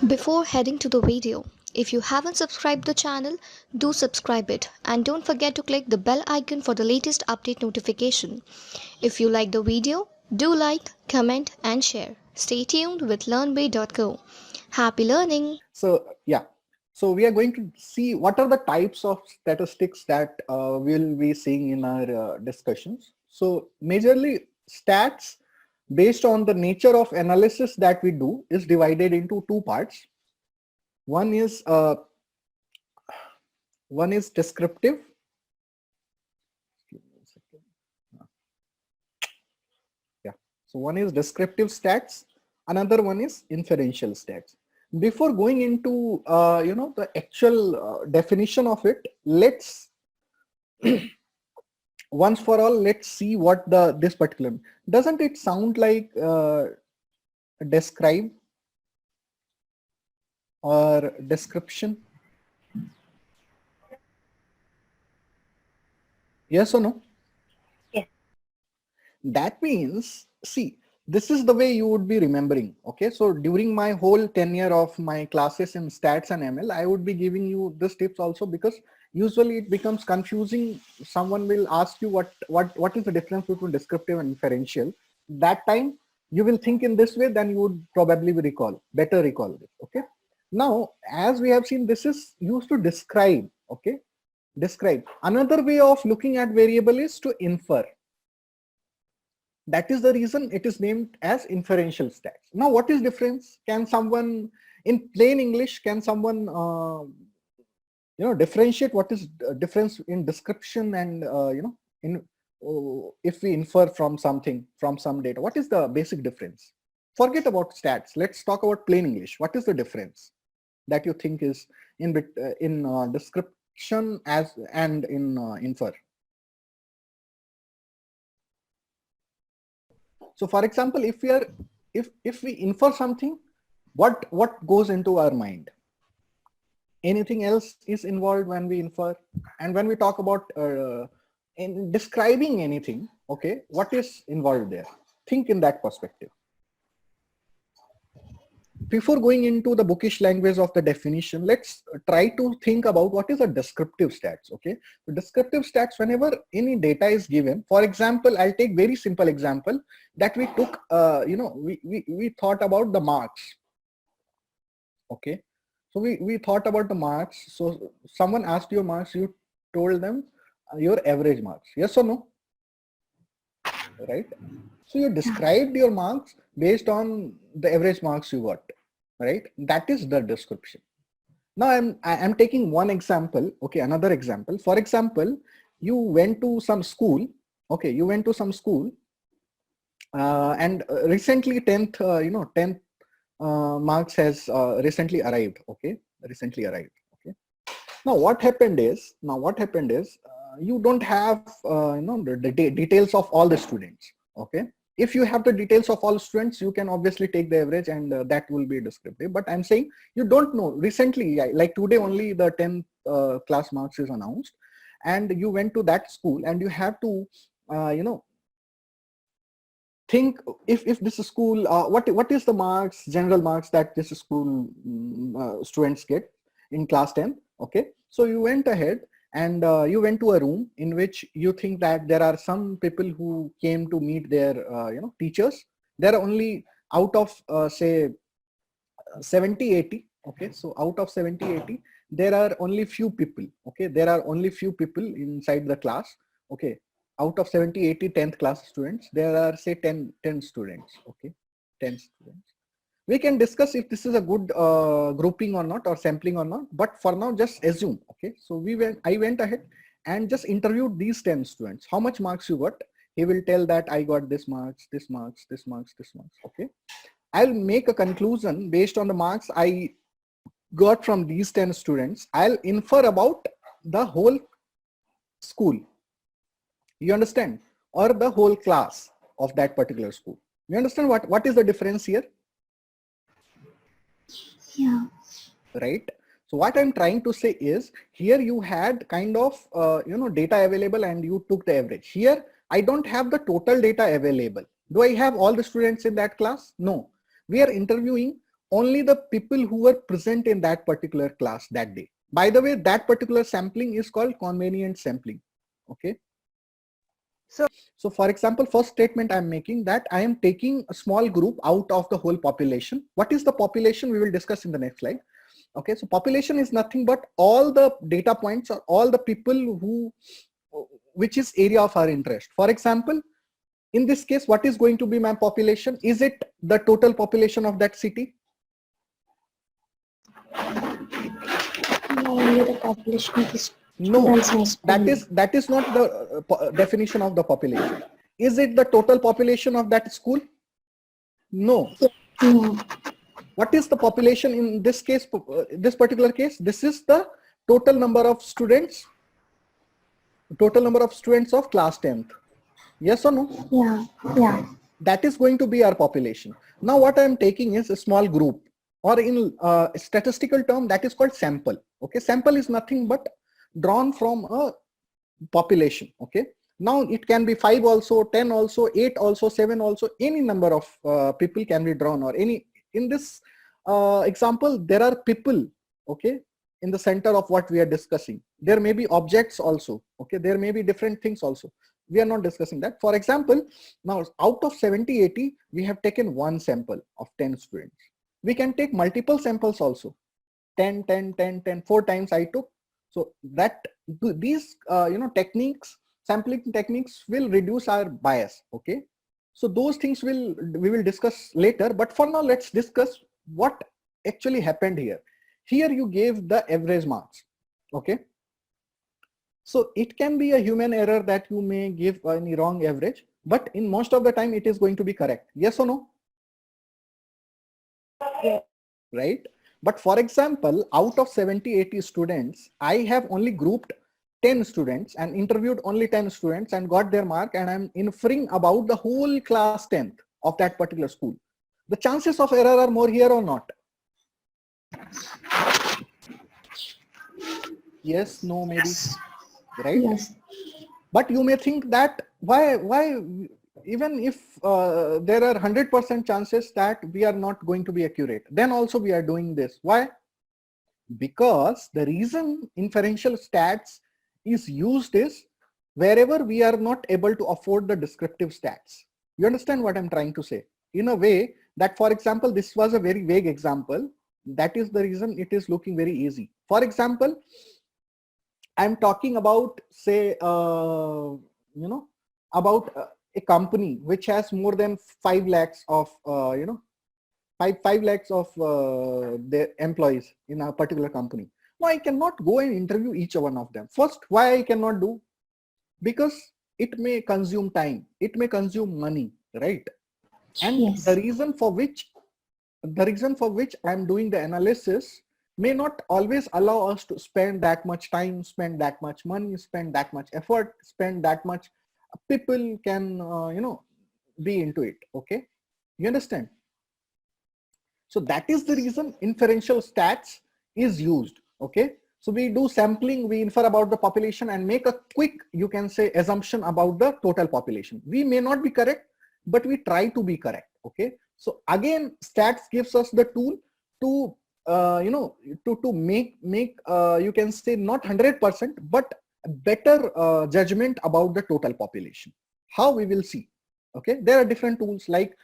Before heading to the video, if you haven't subscribed the channel, do subscribe it and don't forget to click the bell icon for the latest update notification. If you like the video, do like, comment and share. Stay tuned with learnbay.co. Happy learning! So yeah, so we are going to see what are the types of statistics that we'll be seeing in our discussions. So majorly stats based on the nature of analysis that we do is divided into two parts. One is descriptive. Yeah. So one is descriptive stats. Another one is inferential stats. Before going into the actual definition of it, let's once for all let's see what this particular, doesn't it sound like describe or description? Yes or no? Yes. That means, see, this is the way you would be remembering. Okay, so during my whole tenure of my classes in stats and ML, I would be giving you this tips also, because usually it becomes confusing. Someone will ask you what is the difference between descriptive and inferential. That time you will think in this way, then you would probably better recall this. Okay, now as we have seen, this is used to describe. Okay, describe. Another way of looking at variable is to infer. That is the reason it is named as inferential stats. Now, what is difference? Can someone, in plain English, can someone differentiate what is difference in description and if we infer from something, from some data? What is the basic difference? Forget about stats. Let's talk about plain English. What is the difference that you think is in description and in infer? So for example, if we infer something, what goes into our mind? Anything else is involved when we infer. And when we talk about in describing anything, okay, what is involved there? Think in that perspective. Before going into the bookish language of the definition, let's try to think about what is a descriptive stats. Okay, the descriptive stats, whenever any data is given, for example, I'll take very simple example that we took, we thought about the marks. Okay, so we thought about the marks. So someone asked your marks, you told them your average marks. Yes or no? Right? So you described your marks based on the average marks you got, right? That is the description. Now I'm taking one example. Okay, another example. For example, you went to some school. Okay, you went to some school, and recently 10th marks has recently arrived. Okay, recently arrived. Okay. Now what happened is you don't have the details of all the students. Okay, if you have the details of all students, you can obviously take the average, and that will be descriptive. But I'm saying you don't know. Recently, like today only, the 10th class marks is announced, and you went to that school, and you have to think if this school, what is the marks, general marks that this school students get in class 10. Okay, so you went ahead and you went to a room in which you think that there are some people who came to meet their teachers. There are only out of say 70-80. Okay, so out of 70-80, there are only few people. Okay, there are only few people inside the class. Okay, out of 70-80 10th class students, there are say 10 students. Okay, 10 students. We can discuss if this is a good grouping or not, or sampling or not, but for now just assume. Okay, so I went ahead and just interviewed these 10 students. How much marks you got? He will tell that I got this marks, this marks, this marks, this marks. Okay, I'll make a conclusion based on the marks I got from these 10 students. I'll infer about the whole school. You understand? Or the whole class of that particular school. You understand what is the difference here? Yeah. Right? So what I'm trying to say is, here you had kind of data available and you took the average. Here I don't have the total data available. Do I have all the students in that class? No. We are interviewing only the people who were present in that particular class that day. By the way, that particular sampling is called convenient sampling. Okay. So for example, first statement I'm making that I am taking a small group out of the whole population. What is the population? We will discuss in the next slide. Okay, so population is nothing but all the data points or all the people who, which is area of our interest. For example, in this case, what is going to be my population? Is it the total population of that city? No, only the population of the No, students that is not the definition of the population. Is it the total population of that school? No. No. What is the population in this case, this particular case? This is the total number of students, of class 10th. Yes or no? Yeah. Yeah. That is going to be our population. Now what I am taking is a small group, or in statistical term that is called sample. Okay, sample is nothing but drawn from a population. Okay, now it can be 5 also, 10 also, 8 also, 7 also, any number of people can be drawn, or any, in this example there are people, okay, in the center of what we are discussing. There may be objects also, okay, there may be different things also. We are not discussing that. For example, now out of 70, 80, we have taken one sample of 10 students. We can take multiple samples also, 10, 10, 10, 10, 4 times I took. So that these techniques, sampling techniques will reduce our bias. Okay, so those things we will discuss later, but for now let's discuss what actually happened here. Here you gave the average marks. Okay, so it can be a human error that you may give any wrong average, but in most of the time it is going to be correct. Yes or no? Yeah. Right? But for example, out of 70, 80 students, I have only grouped 10 students and interviewed only 10 students and got their mark, and I'm inferring about the whole class 10th of that particular school. The chances of error are more here or not? Yes, no, maybe, right? Yes. But you may think that why even if there are 100% chances that we are not going to be accurate, then also we are doing this. Why? Because the reason inferential stats is used is wherever we are not able to afford the descriptive stats. You understand what I'm trying to say? In a way that, for example, this was a very vague example. That is the reason it is looking very easy. For example, I'm talking about, say, about a company which has more than 5 lakhs of, 5 lakhs of their employees in a particular company. Now I cannot go and interview each one of them. First, why I cannot do? Because it may consume time, it may consume money, right? And Yes. the reason for which I'm doing the analysis may not always allow us to spend that much time, spend that much money, spend that much effort, spend that much people can be into it. Okay, you understand? So that is the reason inferential stats is used. Okay, so we do sampling, we infer about the population and make a quick, you can say, assumption about the total population. We may not be correct, but we try to be correct. Okay, so again, stats gives us the tool to to make you can say not 100%, but a better judgment about the total population. How we will see? Okay, there are different tools, like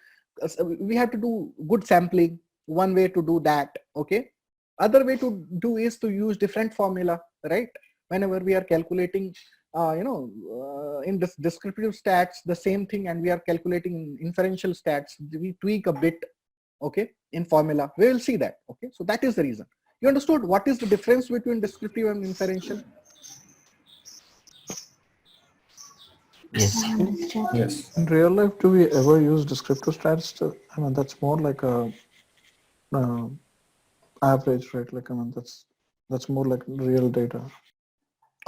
we have to do good sampling. One way to do that. Okay, other way to do is to use different formula, right? Whenever we are calculating in this descriptive stats, the same thing, and we are calculating inferential stats, we tweak a bit, okay, in formula. We will see that. Okay, so that is the reason. You understood what is the difference between descriptive and inferential? Yes. Yes. In real life, do we ever use descriptive stats? I mean, that's more like a average, right? Like, I mean, that's more like real data.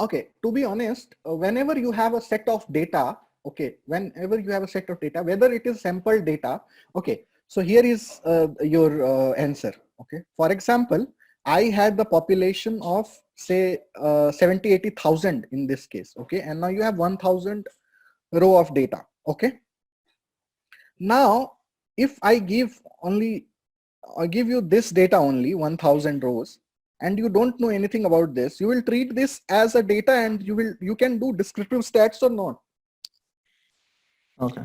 Okay, to be honest, whenever you have a set of data, okay, whenever you have a set of data, whether it is sample data, okay, so here is your answer. Okay, for example, I had the population of, say, 70, 80,000 in this case. Okay, and now you have 1,000 row of data. Okay, now if I give only give you this data only, 1000 rows, and you don't know anything about this, you will treat this as a data and you can do descriptive stats or not. Okay.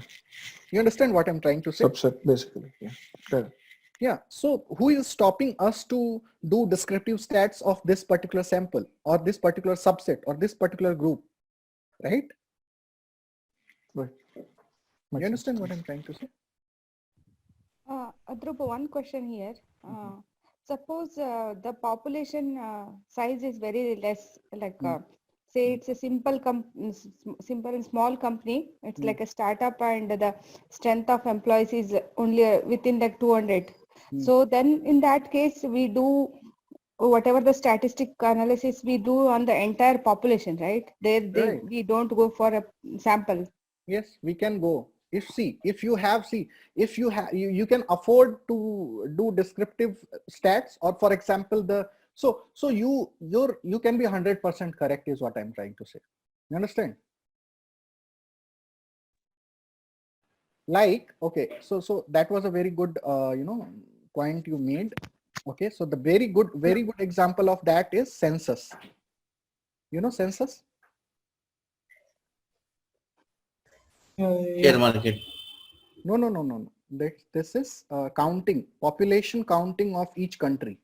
You understand what I'm trying to say? Subset basically. Yeah. Got it. Yeah. So who is stopping us to do descriptive stats of this particular sample or this particular subset or this particular group, right? Right. You Makes understand sense. what I'm trying to say? Dhruv, one question here. Suppose the population size is very less, like say it's a simple and small company. It's like a startup, and the strength of employees is only within like 200. So then, in that case, we do whatever the statistic analysis we do on the entire population, right? Right. We don't go for a sample. Yes, we can go. If you have, you can afford to do descriptive stats, or for example, you can be 100% correct is what I'm trying to say. You understand? Like, okay, so that was a very good, point you made. Okay, so the very good example of that is census. You know census? Share market. No. This is population counting of each country.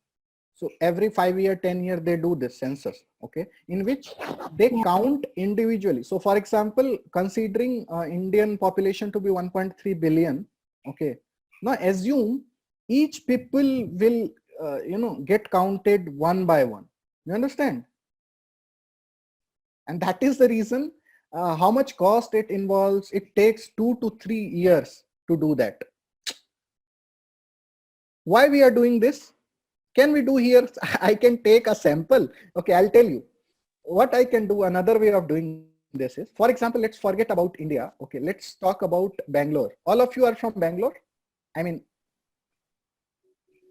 So every 5 year, 10 year, they do this census, okay, in which they count individually. So for example, considering Indian population to be 1.3 billion, okay, now assume each people will, get counted one by one. You understand? And that is the reason how much cost it involves. It takes 2 to 3 years to do that. Why we are doing this? Can we do here? I can take a sample. Okay, I'll tell you what I can do. Another way of doing this is, for example, let's forget about India. Okay, let's talk about Bangalore. All of you are from Bangalore. I mean,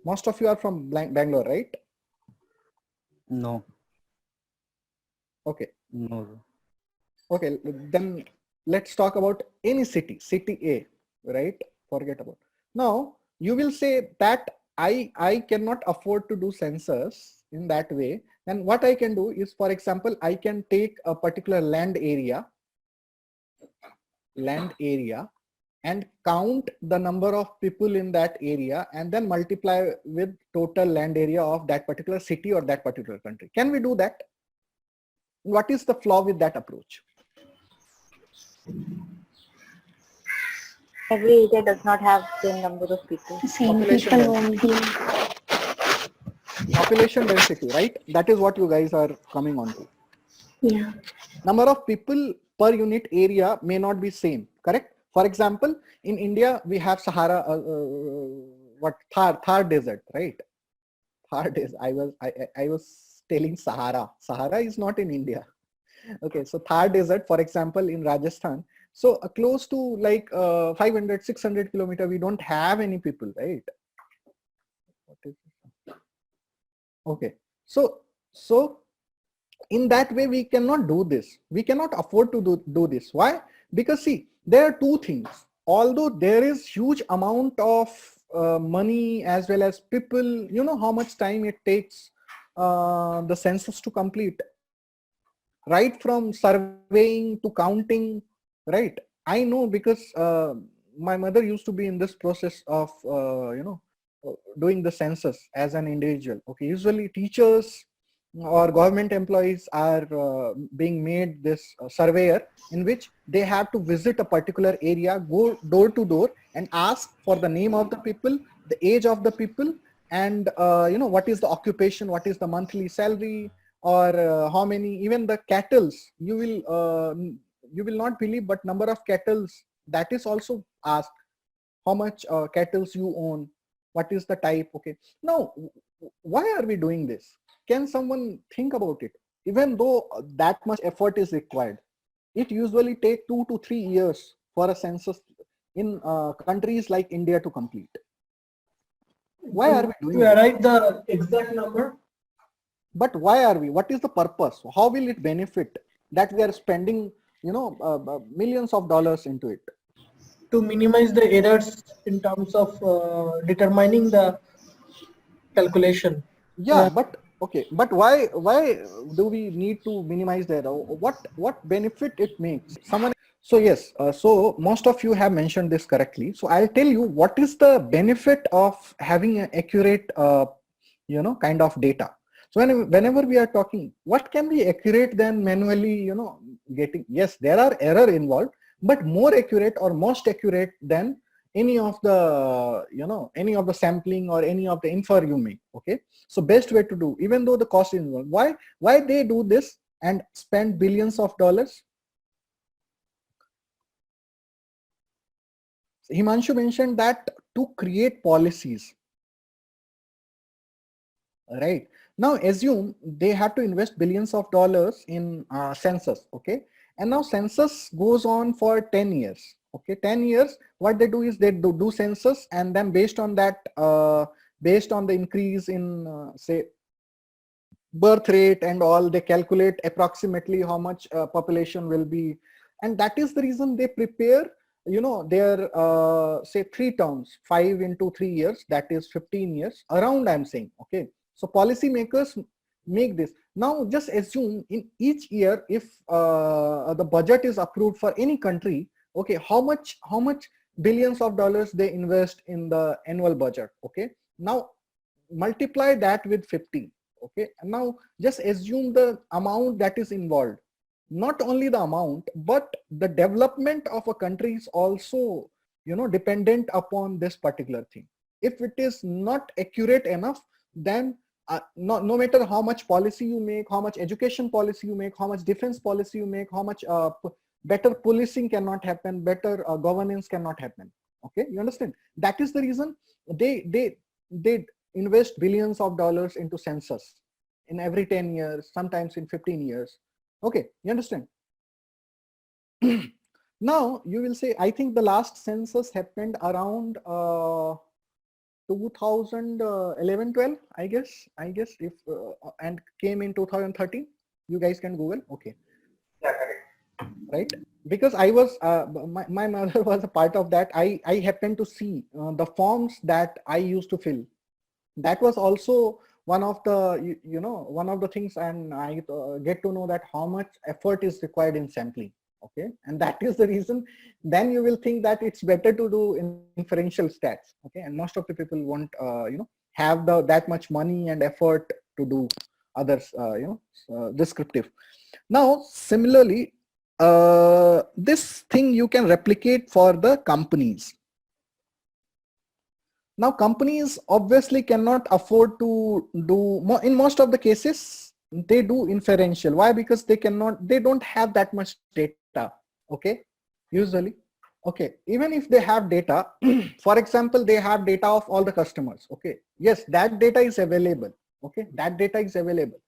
most of you are from Bangalore, right? No. Okay. No. Okay, then let's talk about any city A, right? Forget about. Now, you will say that I cannot afford to do census in that way. Then what I can do is, for example, I can take a particular land area and count the number of people in that area and then multiply with total land area of that particular city or that particular country. Can we do that? What is the flaw with that approach? Every area does not have the same number of people. Same Population people density. only. Population density, right? That is what you guys are coming on to. Yeah. Number of people per unit area may not be same, correct? For example, in India, we have Sahara, Thar desert, right? Thar desert. I was telling Sahara. Sahara is not in India. Okay, so Thar desert, for example, in Rajasthan. So close to like 500, 600 kilometer, we don't have any people, right? What is this? Okay, so in that way, we cannot do this. We cannot afford to do this. Why? Because see, there are two things. Although there is huge amount of money as well as people, you know how much time it takes the census to complete, right from surveying to counting, right? I know because my mother used to be in this process of, doing the census as an individual. Okay, usually teachers or government employees are being made this surveyor, in which they have to visit a particular area, go door to door and ask for the name of the people, the age of the people, and what is the occupation, what is the monthly salary, or how many, even the cattles. You will not believe, but number of cattles, that is also asked. How much cattles you own, what is the type. Okay, now why are we doing this? Can someone think about it? Even though that much effort is required, it usually takes 2 to 3 years for a census in countries like India to complete. Why are we doing to this? arrive the exact number? But why are we? What is the purpose? How will it benefit that we are spending, millions of dollars into it? To minimize the errors in terms of determining the calculation. Yeah, but okay, but why do we need to minimize the error? What benefit it makes? Someone. So yes, so most of you have mentioned this correctly. So I'll tell you what is the benefit of having an accurate, kind of data. So whenever we are talking, what can be accurate than manually, getting? Yes, there are error involved, but more accurate or most accurate than any of the, any of the sampling or any of the infer you make. Okay, so best way to do, even though the cost is involved. Why they do this and spend billions of dollars? Himanshu mentioned that to create policies, right? Now assume they have to invest billions of dollars in census, okay? And now census goes on for 10 years, okay? 10 years, what they do is they do census, and then based on that, based on the increase in say birth rate and all, they calculate approximately how much population will be. And that is the reason they prepare their say 3 terms, 5 into 3 years, that is 15 years around, I'm saying. Okay, so policymakers make this. Now just assume in each year, if the budget is approved for any country, okay, how much billions of dollars they invest in the annual budget. Okay, now multiply that with 50. Okay, and now just assume the amount that is involved. Not only the amount, but the development of a country is also, dependent upon this particular thing. If it is not accurate enough, then no matter how much policy you make, how much education policy you make, how much defense policy you make, how much better policing cannot happen, better governance cannot happen. Okay, you understand? That is the reason they invest billions of dollars into census in every 10 years, sometimes in 15 years. Okay, you understand? Now you will say, I think the last census happened around 2011-12, I guess if and came in 2013. You guys can Google. Okay, right? Because I was my mother was a part of that. I happened to see the forms that I used to fill. That was also one of the one of the things, and I get to know that how much effort is required in sampling. Okay, and that is the reason then you will think that it's better to do inferential stats. Okay, and most of the people won't have that much money and effort to do others descriptive. Now similarly, this thing you can replicate for the companies. Now companies obviously cannot afford to do more. In most of the cases they do inferential. Why? Because they don't have that much data. Okay, usually. Okay, even if they have data, for example, they have data of all the customers. Okay, yes, that data is available. Okay, that data is available,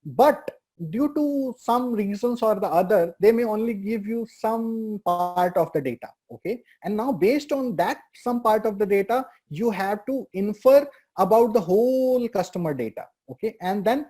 but due to some reasons or the other, they may only give you some part of the data. Okay, and now based on that some part of the data, you have to infer about the whole customer data. Okay, and then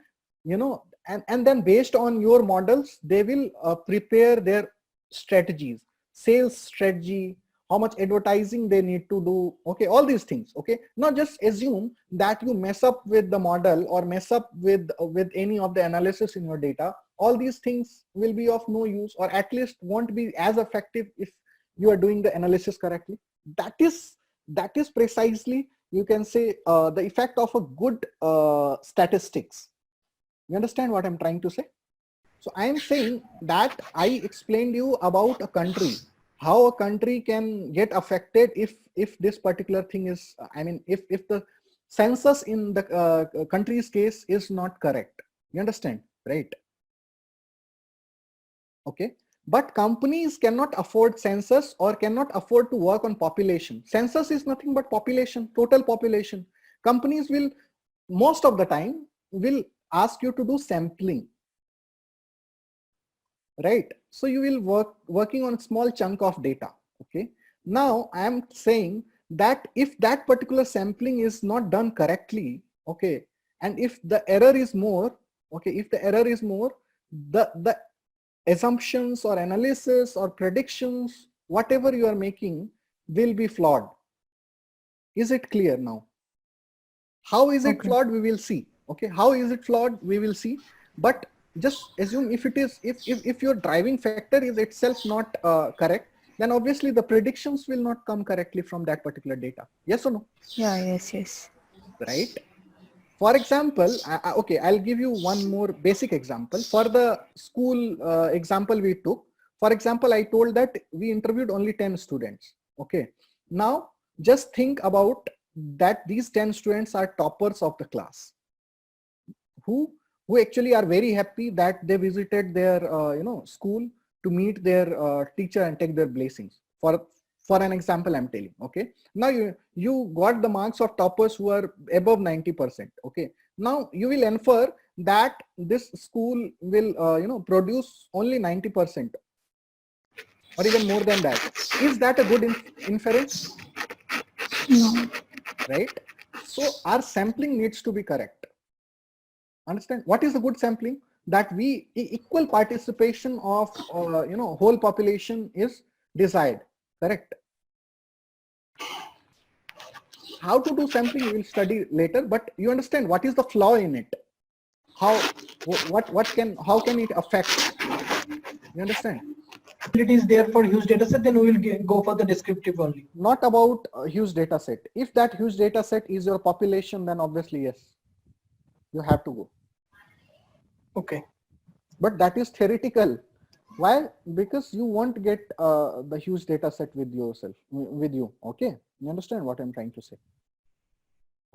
and then based on your models, they will prepare their strategies, sales strategy, how much advertising they need to do. Okay, all these things. Okay, not just assume that you mess up with the model or mess up with any of the analysis in your data. All these things will be of no use, or at least won't be as effective if you are doing the analysis correctly. That is precisely, you can say, the effect of a good statistics. You understand what I'm trying to say? So I am saying that I explained you about a country, how a country can get affected if this particular thing is, if the census in the country's case is not correct. You understand, right? Okay, but companies cannot afford census or cannot afford to work on population. Census is nothing but population, total population. Companies will, most of the time, will ask you to do sampling. Right, so you will working on a small chunk of data. Okay, now I am saying that if that particular sampling is not done correctly, okay, and if the error is more, okay, if the error is more, the assumptions or analysis or predictions, whatever you are making, will be flawed. Is it clear now? How is it Okay. flawed? We will see. Okay, how is it flawed? We will see. But just assume if it is, if your driving factor is itself not correct, then obviously the predictions will not come correctly from that particular data. Yes or no? Yeah, yes. Right? For example, okay, I'll give you one more basic example. For the school example we took, for example, I told that we interviewed only 10 students. Okay. Now, just think about that these 10 students are toppers of the class who actually are very happy that they visited their school to meet their teacher and take their blessings. For an example, I'm telling. Okay, now you got the marks of toppers who are above 90%. Okay, now you will infer that this school will produce only 90% or even more than that. Is that a good inference? No. Right? So our sampling needs to be correct. Understand what is the good sampling? That we equal participation of whole population is desired. Correct? How to do sampling we will study later, but you understand what is the flaw in it? How how can it affect? You understand? If it is there for huge data set, then we will go for the descriptive only. Not about a huge data set. If that huge data set is your population, then obviously yes, you have to go. Okay. But that is theoretical. Why? Because you won't get the huge data set with you. Okay, you understand what I'm trying to say?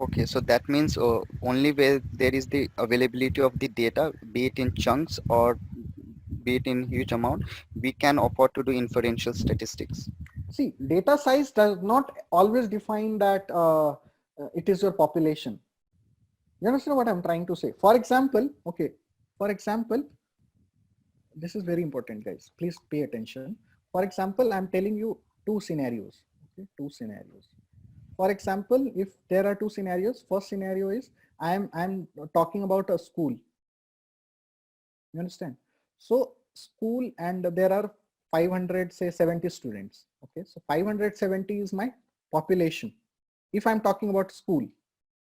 Okay, so that means only where there is the availability of the data, be it in chunks or be it in huge amount, we can afford to do inferential statistics. See, data size does not always define that it is your population. You understand what I'm trying to say? For example, okay, for example, this is very important, guys. Please pay attention. For example, I'm telling you two scenarios. Okay, two scenarios. For example, if there are two scenarios, first scenario is I'm talking about a school. You understand? So school, and there are 570 students. Okay, so 570 is my population. If I'm talking about school,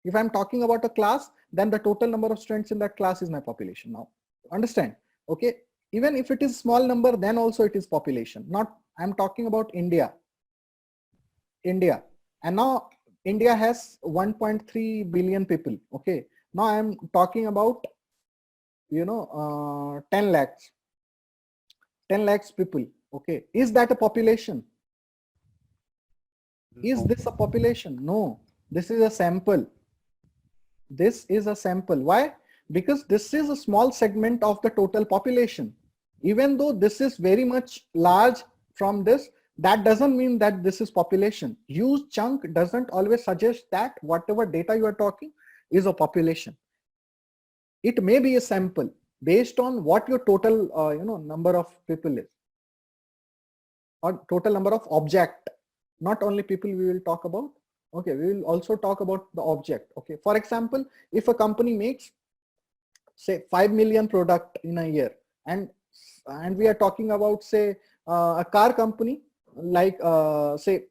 if I'm talking about a class, then the total number of students in that class is my population. Now, understand? Okay, even if it is small number, then also it is population. Not, I'm talking about India. And now India has 1.3 billion people. Okay, now I'm talking about 10 lakhs people. Okay, is that a population? Is this a population? No, this is a sample. This is a sample. Why? Because this is a small segment of the total population. Even though this is very much large from this, that doesn't mean that this is population. Huge chunk doesn't always suggest that whatever data you are talking is a population. It may be a sample based on what your total number of people is, or total number of object. Not only people we will talk about. Okay, we will also talk about the object. Okay, for example, if a company makes say 5 million product in a year, and we are talking about say a car company like say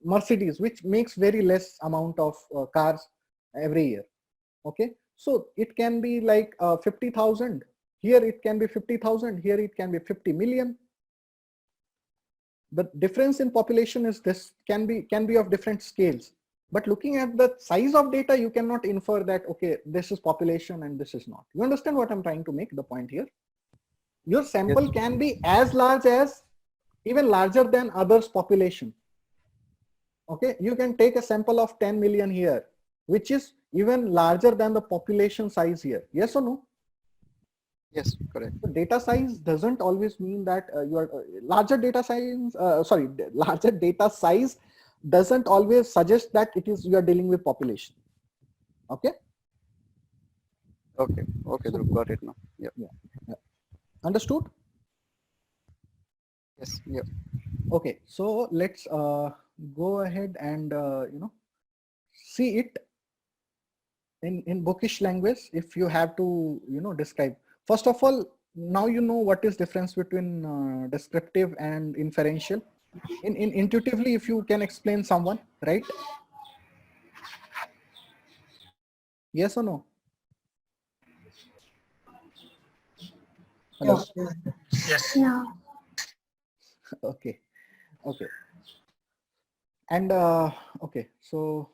Mercedes, which makes very less amount of cars every year. Okay, so it can be like 50,000. Here it can be 50,000. Here it can be 50 million. The difference in population is this can be of different scales. But looking at the size of data, you cannot infer that, okay, this is population and this is not. You understand what I'm trying to make the point here? Your sample can be as large as, even larger than others' population. Okay, you can take a sample of 10 million here, which is even larger than the population size here. Yes or no? Yes, correct. So data size doesn't always mean that your larger data size, larger data size doesn't always suggest that it is you are dealing with population. Okay. Okay, Dhruv, got it now. Yeah. Understood? Yes, yeah. Okay, so let's go ahead and see it in bookish language. If you have to describe, first of all, now you know what is difference between descriptive and inferential. In intuitively, if you can explain someone, right? Yes or no? Hello? Yes. Yeah. Okay. Okay. And okay, so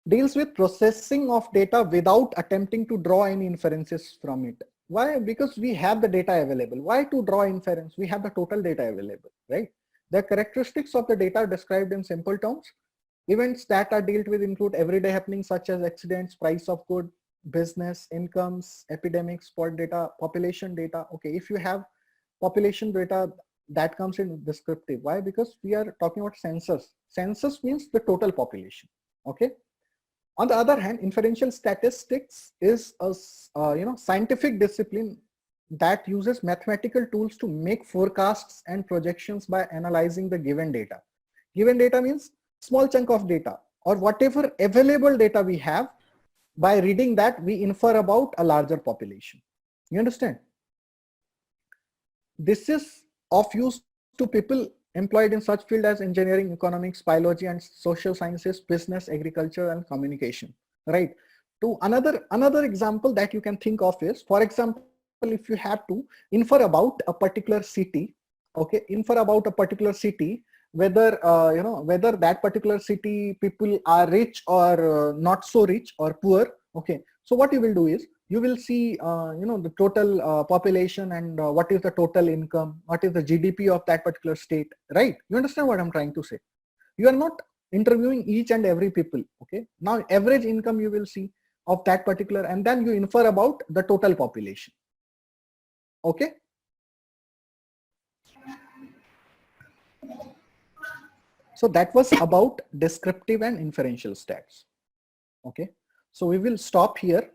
deals with processing of data without attempting to draw any inferences from it. Why? Because we have the data available. Why to draw inference? We have the total data available, right? The characteristics of the data are described in simple terms. Events that are dealt with include everyday happenings such as accidents, price of good, business, incomes, epidemics, spot data, population data. Okay, if you have population data, that comes in descriptive. Why? Because we are talking about census. Census means the total population. Okay. On the other hand, inferential statistics is a scientific discipline that uses mathematical tools to make forecasts and projections by analyzing the given data. Given data means small chunk of data or whatever available data we have. By reading that, we infer about a larger population. You understand? This is of use to people employed in such field as engineering, economics, biology, and social sciences, business, agriculture, and communication, right? To another example that you can think of is, for example, if you have to infer about a particular city, okay, infer about a particular city, whether whether that particular city people are rich or not so rich or poor. Okay, so what you will do is you will see the total population and what is the total income, what is the GDP of that particular state, right? You understand what I'm trying to say? You are not interviewing each and every people. Okay, now average income you will see of that particular, and then you infer about the total population. Okay. So that was about descriptive and inferential stats. Okay, so we will stop here.